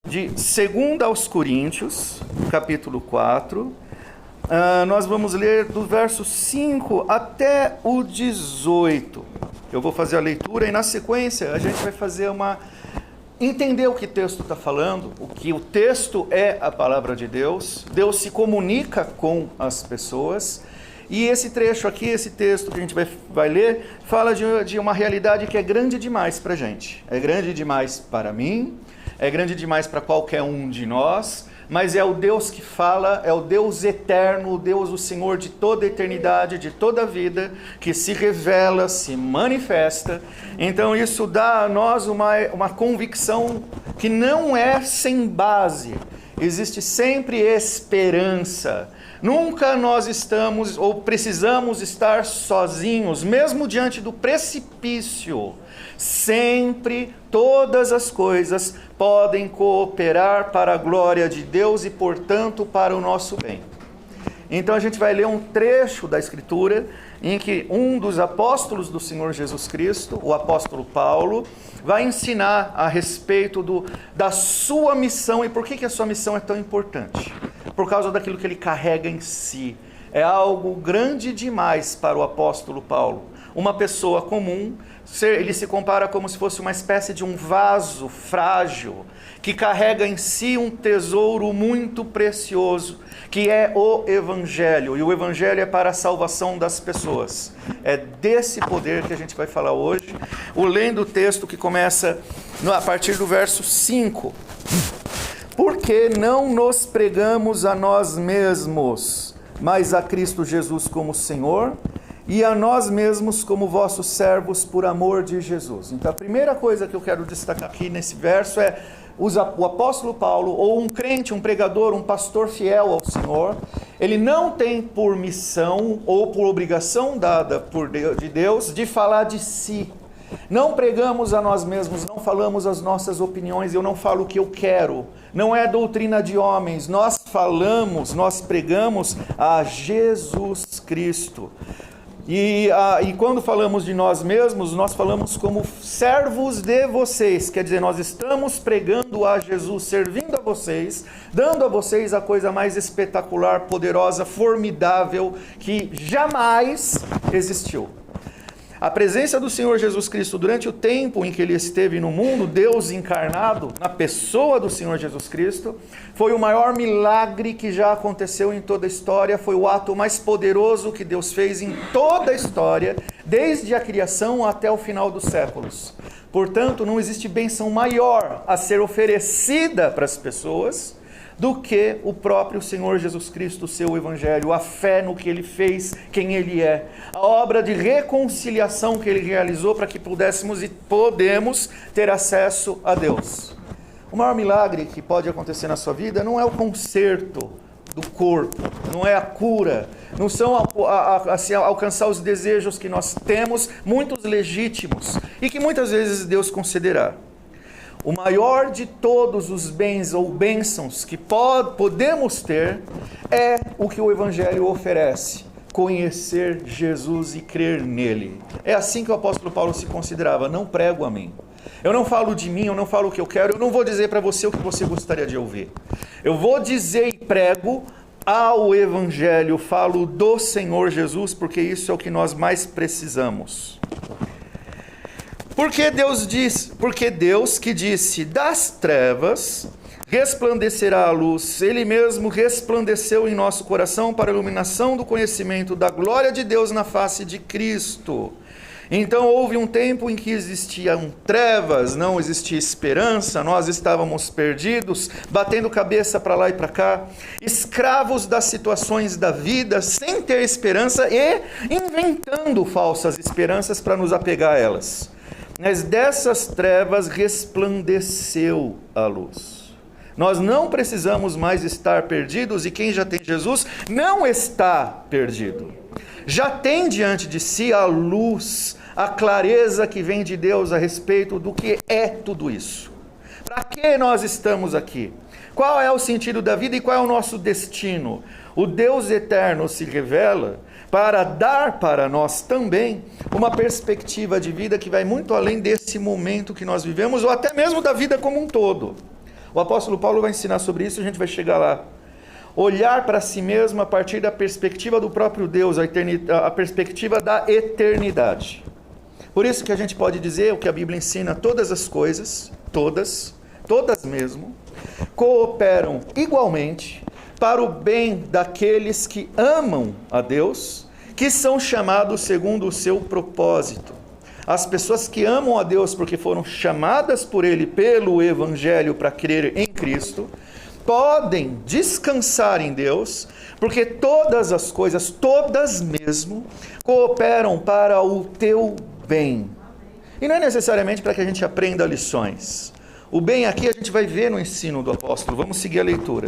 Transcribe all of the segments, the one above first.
De 2 aos Coríntios, capítulo 4, nós vamos ler do verso 5 até o 18. Eu vou fazer a leitura e na sequência a gente vai fazer entender o que o texto está falando, o que o texto é a palavra de Deus. Deus se comunica com as pessoas. E esse trecho aqui, esse texto que a gente vai ler, fala de uma realidade que é grande demais para a gente. É grande demais para mim, é grande demais para qualquer um de nós, mas é o Deus que fala, é o Deus eterno, o Deus, o Senhor de toda a eternidade, de toda a vida, que se revela, se manifesta. Então isso dá a nós uma convicção que não é sem base. Existe sempre esperança. Nunca nós estamos ou precisamos estar sozinhos, mesmo diante do precipício. Sempre todas as coisas podem cooperar para a glória de Deus e, portanto, para o nosso bem. Então a gente vai ler um trecho da Escritura em que um dos apóstolos do Senhor Jesus Cristo, o apóstolo Paulo, vai ensinar a respeito da sua missão. E por que a sua missão é tão importante? Por causa daquilo que ele carrega em si. É algo grande demais para o apóstolo Paulo. Uma pessoa comum, ele se compara como se fosse uma espécie de um vaso frágil, que carrega em si um tesouro muito precioso, que é o Evangelho. E o Evangelho é para a salvação das pessoas. É desse poder que a gente vai falar hoje. Lendo o texto que começa a partir do verso 5. Porque não nos pregamos a nós mesmos, mas a Cristo Jesus como Senhor, e a nós mesmos como vossos servos por amor de Jesus. Então a primeira coisa que eu quero destacar aqui nesse verso é o apóstolo Paulo, ou um crente, um pregador, um pastor fiel ao Senhor, ele não tem por missão ou por obrigação dada de Deus de falar de si. Não pregamos a nós mesmos, não falamos as nossas opiniões, eu não falo o que eu quero. Não é doutrina de homens, nós pregamos a Jesus Cristo. E quando falamos de nós mesmos, nós falamos como servos de vocês. Quer dizer, nós estamos pregando a Jesus, servindo a vocês, dando a vocês a coisa mais espetacular, poderosa, formidável que jamais existiu. A presença do Senhor Jesus Cristo durante o tempo em que ele esteve no mundo, Deus encarnado na pessoa do Senhor Jesus Cristo, foi o maior milagre que já aconteceu em toda a história, foi o ato mais poderoso que Deus fez em toda a história, desde a criação até o final dos séculos. Portanto, não existe bênção maior a ser oferecida para as pessoas do que o próprio Senhor Jesus Cristo, o seu Evangelho, a fé no que ele fez, quem ele é, a obra de reconciliação que ele realizou para que podemos ter acesso a Deus. O maior milagre que pode acontecer na sua vida não é o conserto do corpo, não é a cura, não são alcançar os desejos que nós temos, muitos legítimos, e que muitas vezes Deus concederá. O maior de todos os bens ou bênçãos que podemos ter é o que o Evangelho oferece: conhecer Jesus e crer nele. É assim que o apóstolo Paulo se considerava: não prego a mim. Eu não falo de mim, eu não falo o que eu quero, eu não vou dizer para você o que você gostaria de ouvir. Eu vou dizer e prego ao Evangelho, falo do Senhor Jesus, porque isso é o que nós mais precisamos. Porque Deus que disse, das trevas resplandecerá a luz, Ele mesmo resplandeceu em nosso coração para a iluminação do conhecimento da glória de Deus na face de Cristo. Então houve um tempo em que existiam trevas, não existia esperança, nós estávamos perdidos, batendo cabeça para lá e para cá, escravos das situações da vida, sem ter esperança e inventando falsas esperanças para nos apegar a elas. Mas dessas trevas resplandeceu a luz. Nós não precisamos mais estar perdidos, e quem já tem Jesus não está perdido. Já tem diante de si a luz, a clareza que vem de Deus a respeito do que é tudo isso. Para que nós estamos aqui? Qual é o sentido da vida e qual é o nosso destino? O Deus eterno se revela para dar para nós também uma perspectiva de vida que vai muito além desse momento que nós vivemos, ou até mesmo da vida como um todo. O apóstolo Paulo vai ensinar sobre isso, a gente vai chegar lá. Olhar para si mesmo a partir da perspectiva do próprio Deus, a perspectiva da eternidade. Por isso que a gente pode dizer o que a Bíblia ensina: todas as coisas, todas mesmo, cooperam igualmente para o bem daqueles que amam a Deus, que são chamados segundo o seu propósito. As pessoas que amam a Deus porque foram chamadas por Ele pelo Evangelho para crer em Cristo, podem descansar em Deus, porque todas as coisas, todas mesmo, cooperam para o teu bem. E não é necessariamente para que a gente aprenda lições. O bem aqui a gente vai ver no ensino do apóstolo. Vamos seguir a leitura.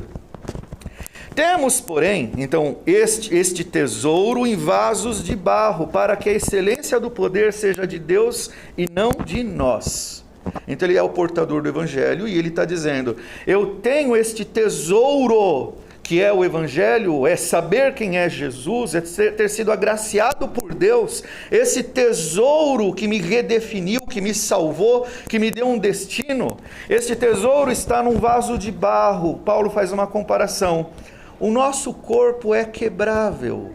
Temos, porém, então, este tesouro em vasos de barro, para que a excelência do poder seja de Deus e não de nós. Então ele é o portador do Evangelho e ele está dizendo: eu tenho este tesouro, que é o Evangelho, é saber quem é Jesus, é ter sido agraciado por Deus, esse tesouro que me redefiniu, que me salvou, que me deu um destino. Este tesouro está num vaso de barro. Paulo faz uma comparação. O nosso corpo é quebrável,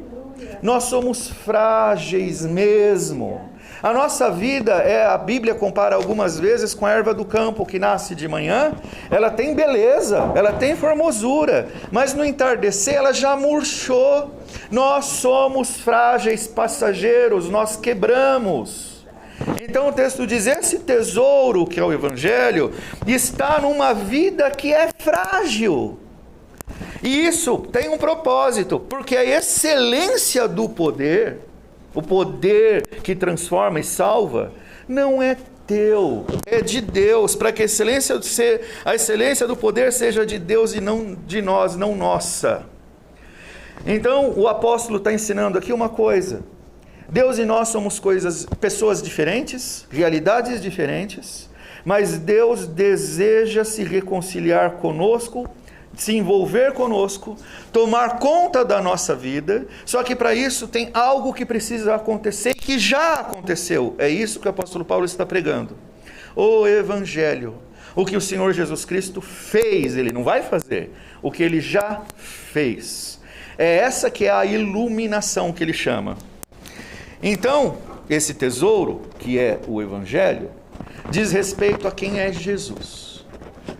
nós somos frágeis mesmo. A nossa vida, a Bíblia compara algumas vezes com a erva do campo que nasce de manhã. Ela tem beleza, ela tem formosura, mas no entardecer ela já murchou. Nós somos frágeis passageiros, nós quebramos. Então o texto diz: esse tesouro que é o Evangelho está numa vida que é frágil. E isso tem um propósito, porque a excelência do poder, o poder que transforma e salva, não é teu, é de Deus, para que a excelência do poder seja de Deus e não de nós, não nossa. Então o apóstolo está ensinando aqui uma coisa: Deus e nós somos pessoas diferentes, realidades diferentes, mas Deus deseja se reconciliar conosco, se envolver conosco, tomar conta da nossa vida. Só que para isso tem algo que precisa acontecer e que já aconteceu. É isso que o apóstolo Paulo está pregando. O Evangelho, o que o Senhor Jesus Cristo fez, Ele não vai fazer, o que Ele já fez. É essa que é a iluminação que Ele chama. Então, esse tesouro, que é o Evangelho, diz respeito a quem é Jesus.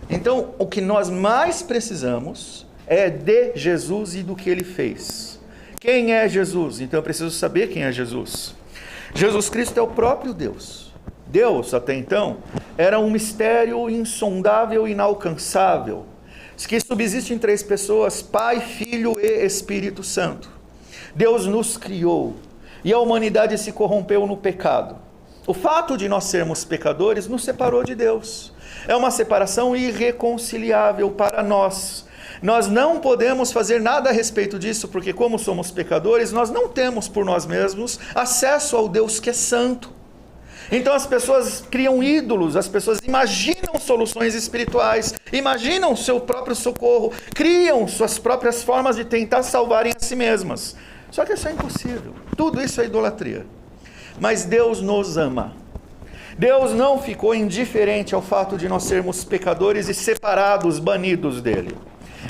Então, o que nós mais precisamos é de Jesus e do que Ele fez. Quem é Jesus? Então eu preciso saber quem é Jesus. Jesus Cristo é o próprio Deus. Deus, até então, era um mistério insondável e inalcançável, que subsiste em três pessoas: Pai, Filho e Espírito Santo. Deus nos criou e a humanidade se corrompeu no pecado. O fato de nós sermos pecadores nos separou de Deus. É uma separação irreconciliável para nós. Nós não podemos fazer nada a respeito disso, porque como somos pecadores, nós não temos por nós mesmos acesso ao Deus que é santo. Então as pessoas criam ídolos, as pessoas imaginam soluções espirituais, imaginam seu próprio socorro, criam suas próprias formas de tentar salvarem a si mesmas. Só que isso é impossível. Tudo isso é idolatria. Mas Deus nos ama. Deus não ficou indiferente ao fato de nós sermos pecadores e separados, banidos dele.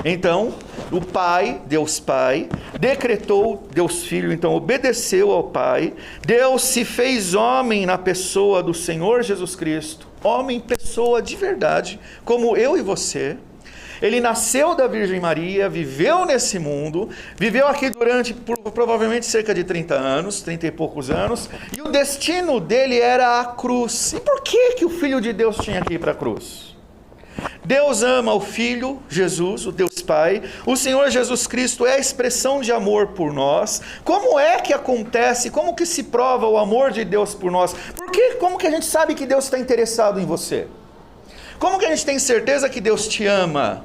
Então, o Pai, Deus Pai, decretou, Deus Filho, então obedeceu ao Pai. Deus se fez homem na pessoa do Senhor Jesus Cristo, homem, pessoa de verdade, como eu e você. Ele nasceu da Virgem Maria, viveu nesse mundo, viveu aqui durante provavelmente cerca de 30 anos, 30 e poucos anos, e o destino dele era a cruz. E por que o Filho de Deus tinha que ir para a cruz? Deus ama o Filho, Jesus, o Deus Pai. O Senhor Jesus Cristo é a expressão de amor por nós. Como é que acontece, como que se prova o amor de Deus por nós? Como que a gente sabe que Deus está interessado em você? Como que a gente tem certeza que Deus te ama?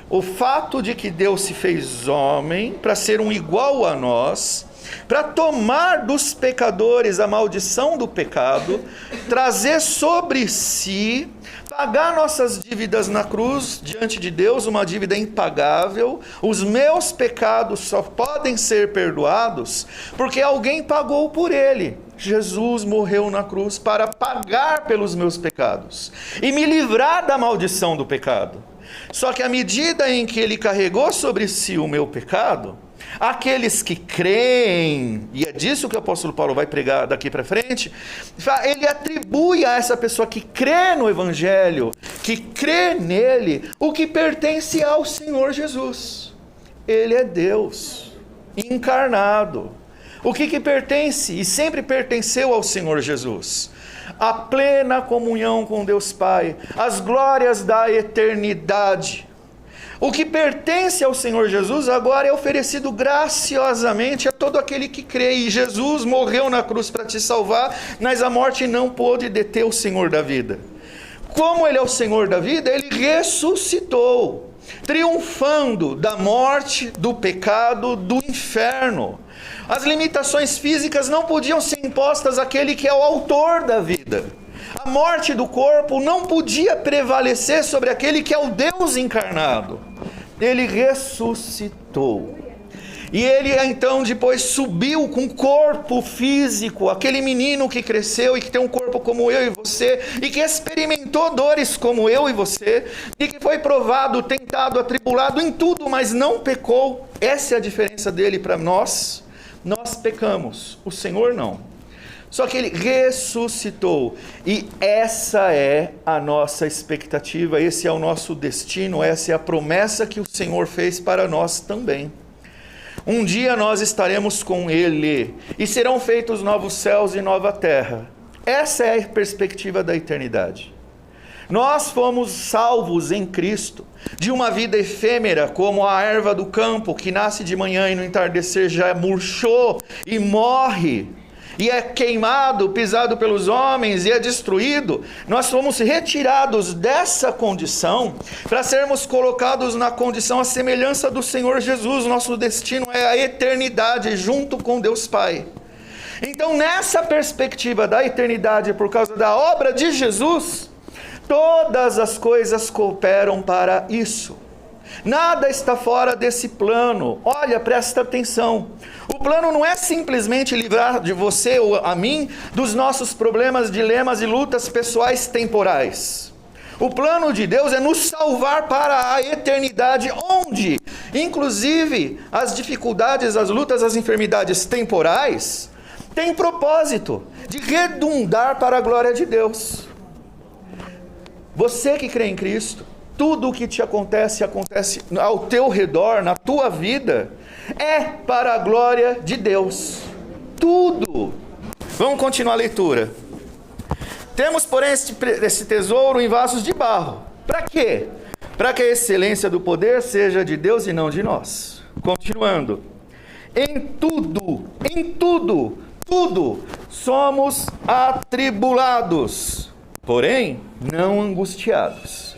O fato de que Deus se fez homem para ser um igual a nós, para tomar dos pecadores a maldição do pecado, trazer sobre si, pagar nossas dívidas na cruz diante de Deus, uma dívida impagável. Os meus pecados só podem ser perdoados porque alguém pagou por ele. Jesus morreu na cruz para pagar pelos meus pecados e me livrar da maldição do pecado. Só que à medida em que ele carregou sobre si o meu pecado, aqueles que creem, e é disso que o apóstolo Paulo vai pregar daqui para frente, ele atribui a essa pessoa que crê no Evangelho, que crê nele, o que pertence ao Senhor Jesus. Ele é Deus encarnado. O que pertence e sempre pertenceu ao Senhor Jesus? A plena comunhão com Deus Pai, as glórias da eternidade. O que pertence ao Senhor Jesus agora é oferecido graciosamente a todo aquele que crê. E Jesus morreu na cruz para te salvar, mas a morte não pôde deter o Senhor da vida. Como Ele é o Senhor da vida, Ele ressuscitou, triunfando da morte, do pecado, do inferno. As limitações físicas não podiam ser impostas àquele que é o autor da vida. A morte do corpo não podia prevalecer sobre aquele que é o Deus encarnado. Ele ressuscitou. E ele então depois subiu com corpo físico, aquele menino que cresceu e que tem um corpo como eu e você, e que experimentou dores como eu e você, e que foi provado, tentado, atribulado em tudo, mas não pecou. Essa é a diferença dele para nós. Nós pecamos, o Senhor não. Só que ele ressuscitou, e essa é a nossa expectativa, esse é o nosso destino, essa é a promessa que o Senhor fez para nós também. Um dia nós estaremos com Ele, e serão feitos novos céus e nova terra. Essa é a perspectiva da eternidade. Nós fomos salvos em Cristo, de uma vida efêmera, como a erva do campo, que nasce de manhã e no entardecer já murchou e morre, e é queimado, pisado pelos homens e é destruído. Nós fomos retirados dessa condição para sermos colocados na condição à semelhança do Senhor Jesus. Nosso destino é a eternidade junto com Deus Pai. Então, nessa perspectiva da eternidade, por causa da obra de Jesus, todas as coisas cooperam para isso. Nada está fora desse plano. Olha, presta atenção. O plano não é simplesmente livrar de você ou a mim dos nossos problemas, dilemas e lutas pessoais temporais. O plano de Deus é nos salvar para a eternidade, onde, inclusive, as dificuldades, as lutas, as enfermidades temporais têm propósito de redundar para a glória de Deus. Você que crê em Cristo, tudo o que te acontece ao teu redor, na tua vida, é para a glória de Deus. Tudo. Vamos continuar a leitura. Temos, porém, esse tesouro em vasos de barro. Para quê? Para que a excelência do poder seja de Deus e não de nós. Continuando. Em tudo, somos atribulados, porém não angustiados.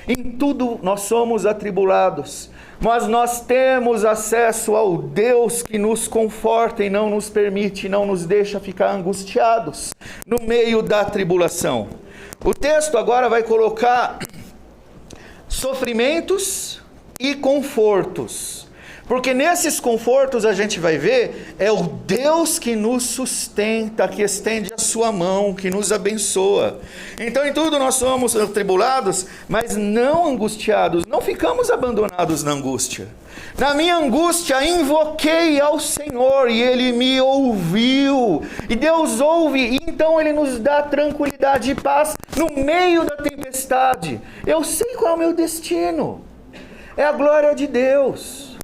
Em tudo nós somos atribulados, mas nós temos acesso ao Deus que nos conforta e não nos permite, não nos deixa ficar angustiados no meio da tribulação. O texto agora vai colocar sofrimentos e confortos. Porque nesses confortos a gente vai ver, é o Deus que nos sustenta, que estende a sua mão, que nos abençoa. Então em tudo nós somos atribulados, mas não angustiados, não ficamos abandonados na angústia. Na minha angústia invoquei ao Senhor e Ele me ouviu. E Deus ouve, e então Ele nos dá tranquilidade e paz no meio da tempestade. Eu sei qual é o meu destino, é a glória de Deus.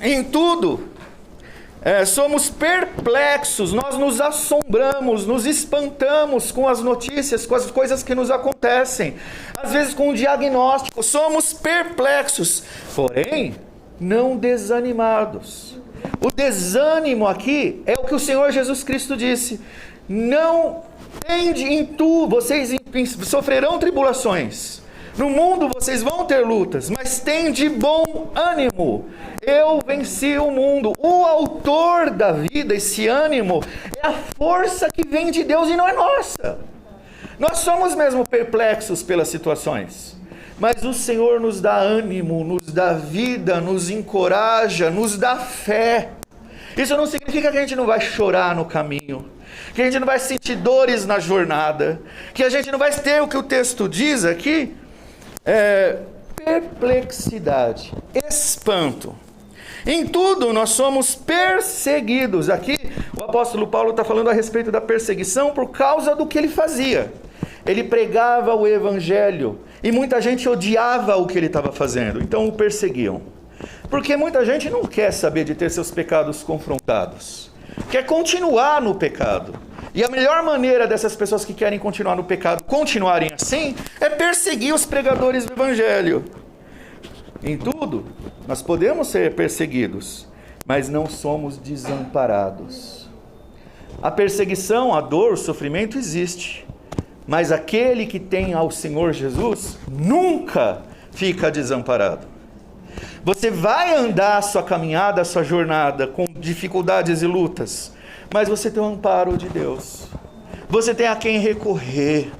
Em tudo, somos perplexos, nós nos assombramos, nos espantamos com as notícias, com as coisas que nos acontecem, às vezes com o diagnóstico, somos perplexos, porém, não desanimados. O desânimo aqui é o que o Senhor Jesus Cristo disse: não tende em tu, vocês sofrerão tribulações. No mundo vocês vão ter lutas, mas tende bom ânimo. Eu venci o mundo. O autor da vida, esse ânimo, é a força que vem de Deus e não é nossa. Nós somos mesmo perplexos pelas situações, mas o Senhor nos dá ânimo, nos dá vida, nos encoraja, nos dá fé. Isso não significa que a gente não vai chorar no caminho, que a gente não vai sentir dores na jornada, que a gente não vai ter o que o texto diz aqui, perplexidade, espanto. Em tudo nós somos perseguidos. Aqui o apóstolo Paulo está falando a respeito da perseguição por causa do que ele fazia. Ele pregava o evangelho e muita gente odiava o que ele estava fazendo, então o perseguiam. Porque muita gente não quer saber de ter seus pecados confrontados, quer continuar no pecado. E a melhor maneira dessas pessoas que querem continuar no pecado continuarem assim é perseguir os pregadores do evangelho. Em tudo, nós podemos ser perseguidos, mas não somos desamparados. A perseguição, a dor, o sofrimento existe, mas aquele que tem ao Senhor Jesus nunca fica desamparado. Você vai andar a sua caminhada, a sua jornada com dificuldades e lutas, mas você tem o amparo de Deus. Você tem a quem recorrer.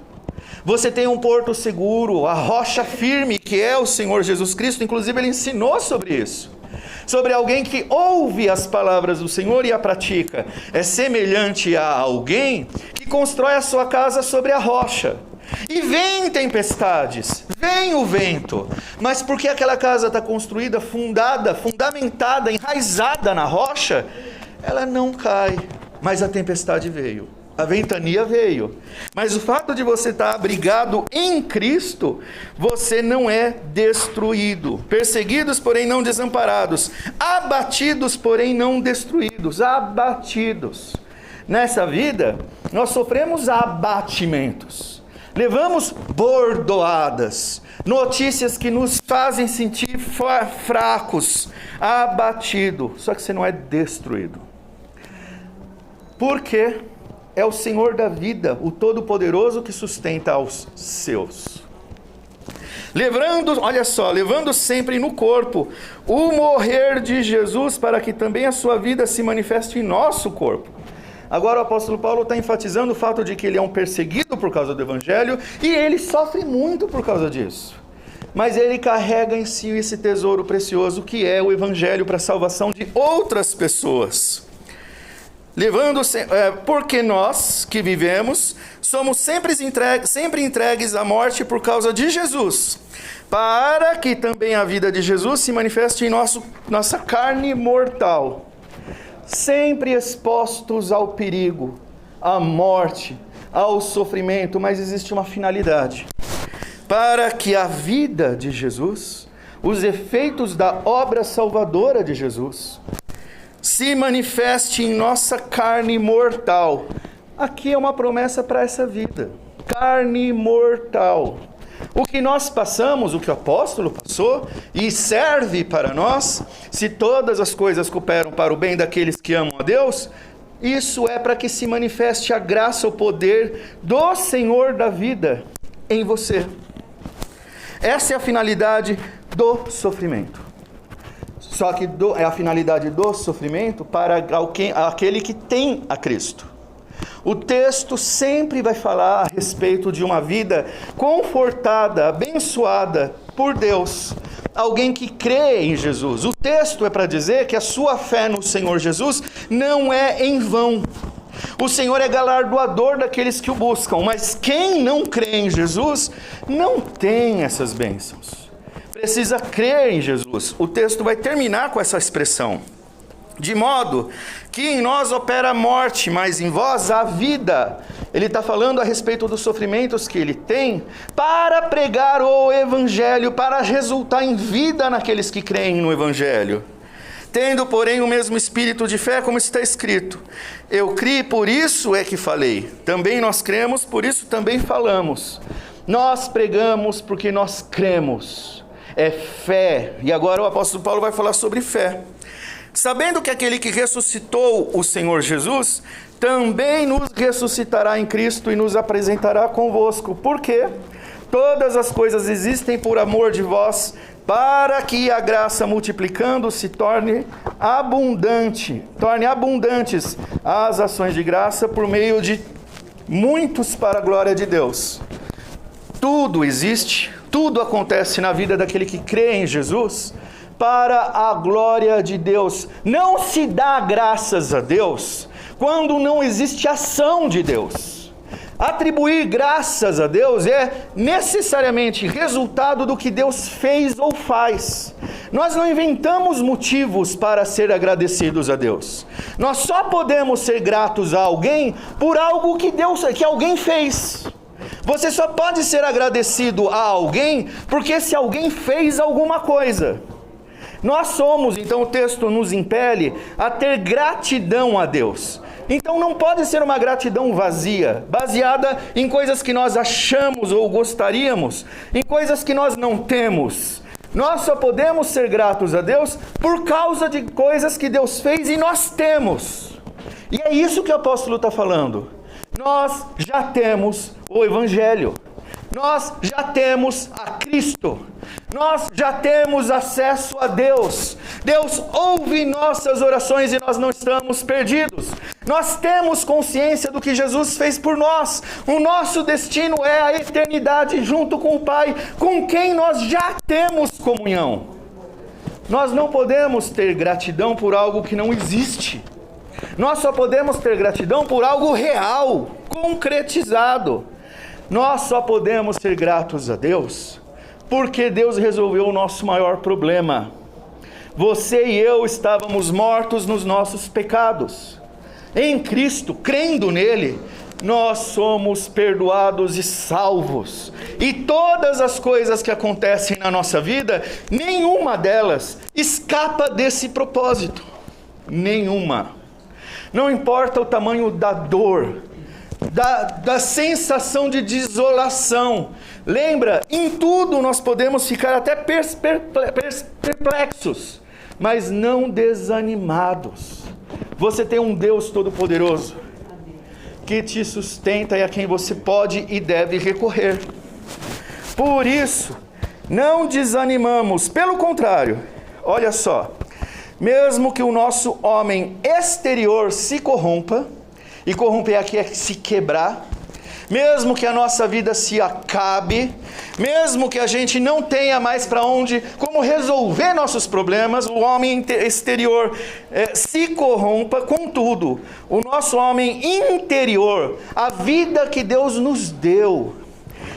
Você tem um porto seguro, a rocha firme que é o Senhor Jesus Cristo. Inclusive ele ensinou sobre isso. Sobre alguém que ouve as palavras do Senhor e a pratica. É semelhante a alguém que constrói a sua casa sobre a rocha. E vem tempestades, vem o vento. Mas porque aquela casa está construída, fundamentada, enraizada na rocha, ela não cai. Mas a tempestade veio. A ventania veio, mas o fato de você estar abrigado em Cristo, você não é destruído. Perseguidos, porém não desamparados. Abatidos, porém não destruídos. Abatidos. Nessa vida, nós sofremos abatimentos. Levamos bordoadas. Notícias que nos fazem sentir fracos. Abatido. Só que você não é destruído. Por quê? É o Senhor da vida, o Todo-Poderoso que sustenta aos seus. Levando sempre no corpo o morrer de Jesus, para que também a sua vida se manifeste em nosso corpo. Agora o apóstolo Paulo está enfatizando o fato de que ele é um perseguido por causa do Evangelho, e ele sofre muito por causa disso. Mas ele carrega em si esse tesouro precioso que é o Evangelho para a salvação de outras pessoas. Porque nós que vivemos somos sempre entregues à morte por causa de Jesus, para que também a vida de Jesus se manifeste em nossa carne mortal, sempre expostos ao perigo, à morte, ao sofrimento, mas existe uma finalidade, para que a vida de Jesus, os efeitos da obra salvadora de Jesus, se manifeste em nossa carne mortal. Aqui é uma promessa para essa vida. Carne mortal. O que nós passamos, o que o apóstolo passou, e serve para nós, se todas as coisas cooperam para o bem daqueles que amam a Deus, isso é para que se manifeste a graça, o poder do Senhor da vida em você. Essa é a finalidade do sofrimento. Só que é a finalidade do sofrimento para aquele que tem a Cristo. O texto sempre vai falar a respeito de uma vida confortada, abençoada por Deus. Alguém que crê em Jesus. O texto é para dizer que a sua fé no Senhor Jesus não é em vão. O Senhor é galardoador daqueles que o buscam, mas quem não crê em Jesus não tem essas bênçãos. Precisa crer em Jesus. O texto vai terminar com essa expressão. De modo que em nós opera a morte, mas em vós a vida. Ele está falando a respeito dos sofrimentos que ele tem para pregar o Evangelho, para resultar em vida naqueles que creem no Evangelho. Tendo, porém, o mesmo espírito de fé, como está escrito. Eu criei, por isso é que falei. Também nós cremos, por isso também falamos. Nós pregamos porque nós cremos. É fé. E agora o apóstolo Paulo vai falar sobre fé. Sabendo que aquele que ressuscitou o Senhor Jesus, também nos ressuscitará em Cristo e nos apresentará convosco. Por quê? Todas as coisas existem por amor de vós, para que a graça multiplicando-se torne abundantes as ações de graça por meio de muitos para a glória de Deus. Tudo existe, tudo acontece na vida daquele que crê em Jesus para a glória de Deus. Não se dá graças a Deus quando não existe ação de Deus. Atribuir graças a Deus é necessariamente resultado do que Deus fez ou faz. Nós não inventamos motivos para ser agradecidos a Deus. Nós só podemos ser gratos a alguém por algo que alguém fez. Você só pode ser agradecido a alguém porque se alguém fez alguma coisa. Nós somos, então o texto nos impele a ter gratidão a Deus. Então não pode ser uma gratidão vazia, baseada em coisas que nós achamos ou gostaríamos, em coisas que nós não temos. Nós só podemos ser gratos a Deus por causa de coisas que Deus fez e nós temos. E é isso que o apóstolo está falando. Nós já temos o Evangelho. Nós já temos a Cristo. Nós já temos acesso a Deus. Deus ouve nossas orações e nós não estamos perdidos. Nós temos consciência do que Jesus fez por nós. O nosso destino é a eternidade junto com o Pai, com quem nós já temos comunhão. Nós não podemos ter gratidão por algo que não existe. Nós só podemos ter gratidão por algo real, concretizado. Nós só podemos ser gratos a Deus porque Deus resolveu o nosso maior problema. Você e eu estávamos mortos nos nossos pecados. Em Cristo, crendo nele, nós somos perdoados e salvos. E todas as coisas que acontecem na nossa vida, nenhuma delas escapa desse propósito. Nenhuma. Não importa o tamanho da dor, da sensação de desolação. Lembra, em tudo nós podemos ficar até perplexos, mas não desanimados. Você tem um Deus Todo-Poderoso que te sustenta e a quem você pode e deve recorrer. Por isso, não desanimamos, pelo contrário, olha só, mesmo que o nosso homem exterior se corrompa, e corromper aqui é se quebrar, mesmo que a nossa vida se acabe, mesmo que a gente não tenha mais como resolver nossos problemas, o homem exterior se corrompa, contudo, o nosso homem interior, a vida que Deus nos deu,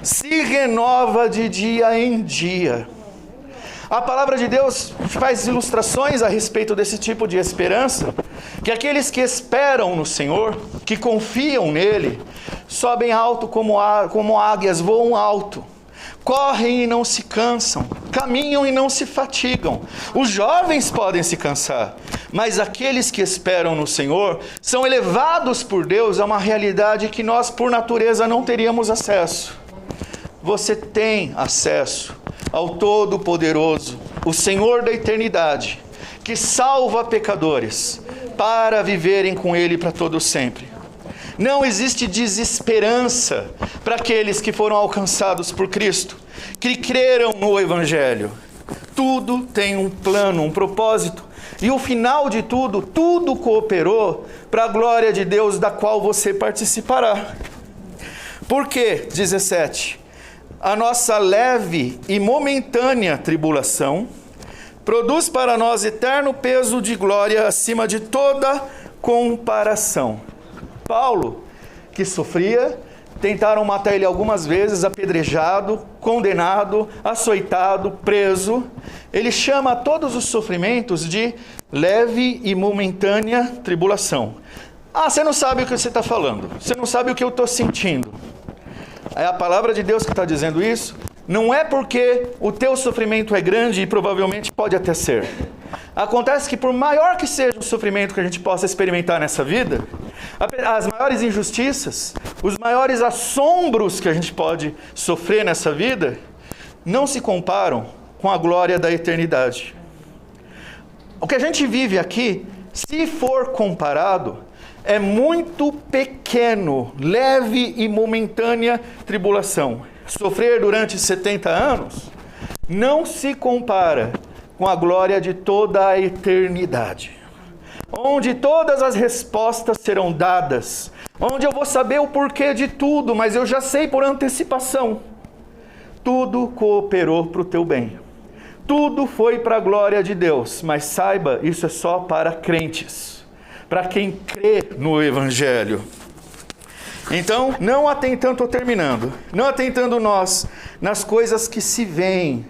se renova de dia em dia. A palavra de Deus faz ilustrações a respeito desse tipo de esperança, que aqueles que esperam no Senhor, que confiam nele, sobem alto como águias, voam alto, correm e não se cansam, caminham e não se fatigam. Os jovens podem se cansar, mas aqueles que esperam no Senhor são elevados por Deus a uma realidade que nós, por natureza, não teríamos acesso. Você tem acesso ao Todo-Poderoso, o Senhor da eternidade, que salva pecadores para viverem com Ele para todo sempre. Não existe desesperança para aqueles que foram alcançados por Cristo, que creram no Evangelho. Tudo tem um plano, um propósito, e o final de tudo cooperou para a glória de Deus, da qual você participará. Por quê? 17. A nossa leve e momentânea tribulação produz para nós eterno peso de glória acima de toda comparação. Paulo, que sofria, tentaram matar ele algumas vezes, apedrejado, condenado, açoitado, preso. Ele chama todos os sofrimentos de leve e momentânea tribulação. Ah, você não sabe o que você está falando, você não sabe o que eu estou sentindo. É a palavra de Deus que está dizendo isso. Não é porque o teu sofrimento é grande e provavelmente pode até ser. Acontece que por maior que seja o sofrimento que a gente possa experimentar nessa vida, as maiores injustiças, os maiores assombros que a gente pode sofrer nessa vida, não se comparam com a glória da eternidade. O que a gente vive aqui, se for comparado, é muito pequeno, leve e momentânea tribulação. Sofrer durante 70 anos não se compara com a glória de toda a eternidade, onde todas as respostas serão dadas, onde eu vou saber o porquê de tudo, mas eu já sei por antecipação. Tudo cooperou para o teu bem. Tudo foi para a glória de Deus, mas saiba, isso é só para crentes. Para quem crê no Evangelho. Então, não atentando, estou terminando, não atentando nós nas coisas que se veem,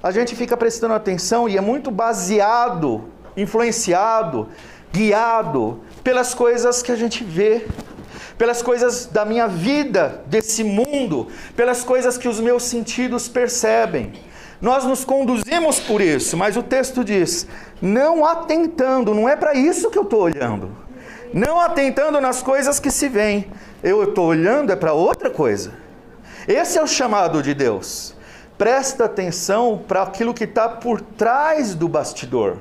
a gente fica prestando atenção e é muito baseado, influenciado, guiado pelas coisas que a gente vê, pelas coisas da minha vida, desse mundo, pelas coisas que os meus sentidos percebem. Nós nos conduzimos por isso, mas o texto diz, não atentando, não é para isso que eu estou olhando. Não atentando nas coisas que se veem. Eu estou olhando é para outra coisa. Esse é o chamado de Deus. Presta atenção para aquilo que está por trás do bastidor.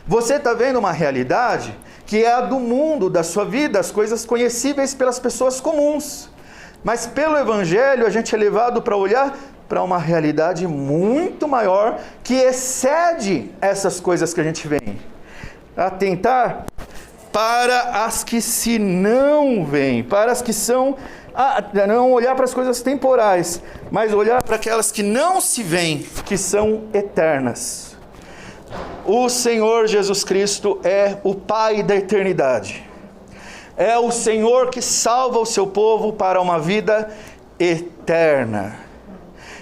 Você está vendo uma realidade que é a do mundo, da sua vida, as coisas conhecíveis pelas pessoas comuns. Mas pelo Evangelho a gente é levado para olhar para uma realidade muito maior que excede essas coisas que a gente vê. Atentar para as que se não veem, para as que são, não olhar para as coisas temporais, mas olhar para aquelas que não se veem, que são eternas. O Senhor Jesus Cristo é o Pai da eternidade. É o Senhor que salva o seu povo para uma vida eterna.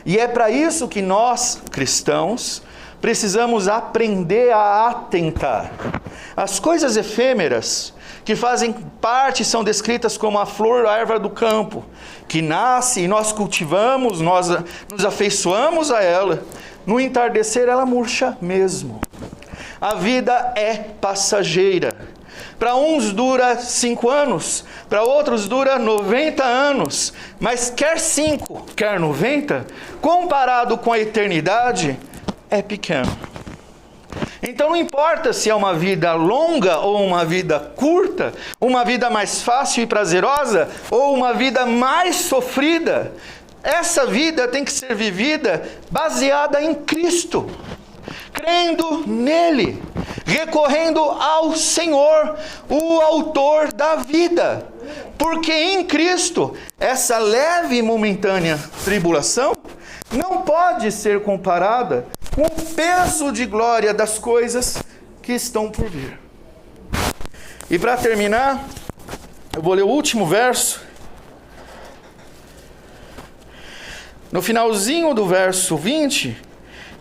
E é para isso que nós, cristãos, precisamos aprender a atentar. As coisas efêmeras, que fazem parte, são descritas como a flor, a erva do campo, que nasce e nós cultivamos, nós nos afeiçoamos a ela. No entardecer ela murcha mesmo. A vida é passageira. Para uns dura 5 anos, para outros dura 90 anos, mas quer 5, quer 90, comparado com a eternidade, é pequeno. Então não importa se é uma vida longa ou uma vida curta, uma vida mais fácil e prazerosa ou uma vida mais sofrida, essa vida tem que ser vivida baseada em Cristo, crendo nele, recorrendo ao Senhor, o autor da vida. Porque em Cristo, essa leve e momentânea tribulação não pode ser comparada com o peso de glória das coisas que estão por vir. E para terminar, eu vou ler o último verso. No finalzinho do verso 20,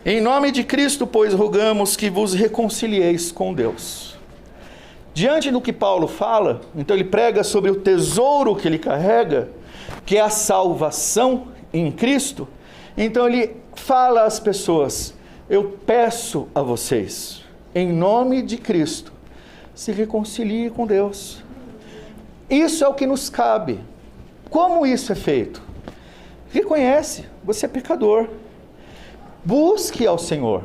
em nome de Cristo, pois, rogamos que vos reconcilieis com Deus. Diante do que Paulo fala, então ele prega sobre o tesouro que ele carrega, que é a salvação em Cristo. Então ele fala às pessoas, eu peço a vocês, em nome de Cristo, se reconciliem com Deus. Isso é o que nos cabe. Como isso é feito? Reconhece, você é pecador. Busque ao Senhor,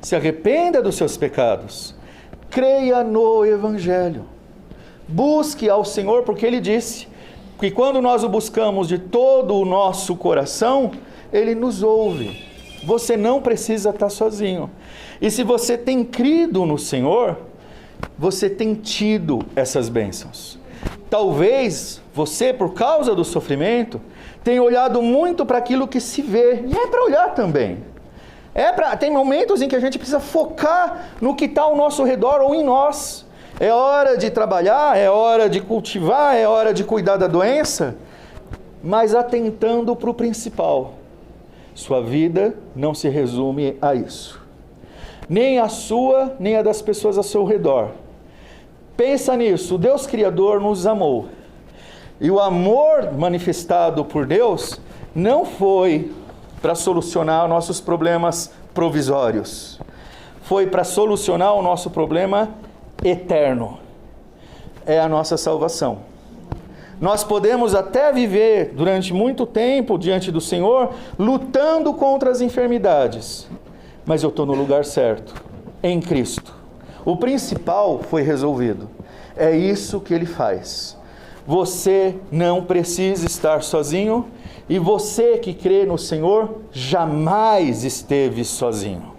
se arrependa dos seus pecados, creia no Evangelho, busque ao Senhor, porque Ele disse que quando nós o buscamos de todo o nosso coração, Ele nos ouve. Você não precisa estar sozinho. E se você tem crido no Senhor, você tem tido essas bênçãos. Talvez você, por causa do sofrimento, tenha olhado muito para aquilo que se vê, e é para olhar também. Tem momentos em que a gente precisa focar no que está ao nosso redor ou em nós. É hora de trabalhar, é hora de cultivar, é hora de cuidar da doença, mas atentando para o principal. Sua vida não se resume a isso. Nem a sua, nem a das pessoas ao seu redor. Pensa nisso, o Deus Criador nos amou. E o amor manifestado por Deus não foi para solucionar nossos problemas provisórios. Foi para solucionar o nosso problema eterno. É a nossa salvação. Nós podemos até viver durante muito tempo diante do Senhor, lutando contra as enfermidades. Mas eu estou no lugar certo, em Cristo. O principal foi resolvido. É isso que Ele faz. Você não precisa estar sozinho. E você que crê no Senhor, jamais esteve sozinho.